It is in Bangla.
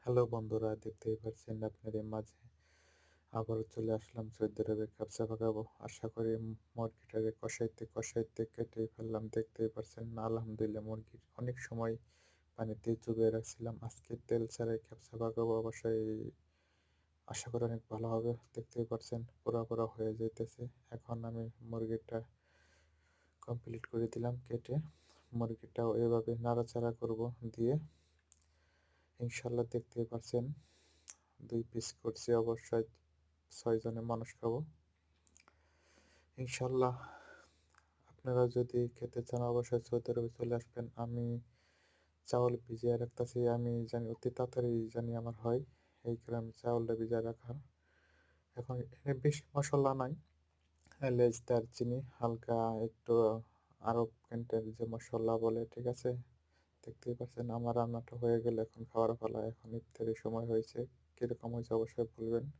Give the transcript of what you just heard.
হ্যালো বন্ধুরা, দেখতেই পাচ্ছেন আপনাদের মাঝে আবারও চলে আসলাম সৌদি আরবে ব্যবসা পাকাবো। আশা করি মুরগিটারে কষাইতে কষাইতে কেটে ফেললাম। দেখতেই পাচ্ছেন আলহামদুলিল্লাহ মুরগির অনেক সময় পানিতে চুবিয়ে রাখছিলাম। আজকে তেল ছাড়াই ক্যাপসা পাকাবো, অবশ্যই আশা করি অনেক ভালো হবে। দেখতেই পাচ্ছেন পোড়া পোড়া হয়ে যাইতেছে। এখন আমি মুরগিটা কমপ্লিট করে দিলাম কেটে। মুরগিটাও এভাবে নাড়াচাড়া করব দিয়ে, ইনশাল্লাহ দেখতেই পাচ্ছেন 2 পিস করছি, অবশ্যই 6 জনের মানুষ খাবো ইনশাল্লাহ। আপনারা যদি খেতে চান অবশ্যই সৌদি আরবে চলে আসবেন। আমি চাউল ভিজিয়ে রাখতেছি, আমি জানি অতি তাড়াতাড়ি জানি আমার হয়, এই কারণে আমি চাউলটা ভিজিয়ে রাখা। এখন এখানে বেশি মশলা নাই, এলাচ দারচিনি হালকা একটু আরব ক্যান্টের যে মশলা বলে, ঠিক আছে। দেখতেই পাচ্ছেন আমার রান্নাটা হয়ে গেলে এখন খাওয়ার পালা। এখন ইফতারের সময় হয়েছে, কীরকম হয়েছে অবশ্যই বলবেন।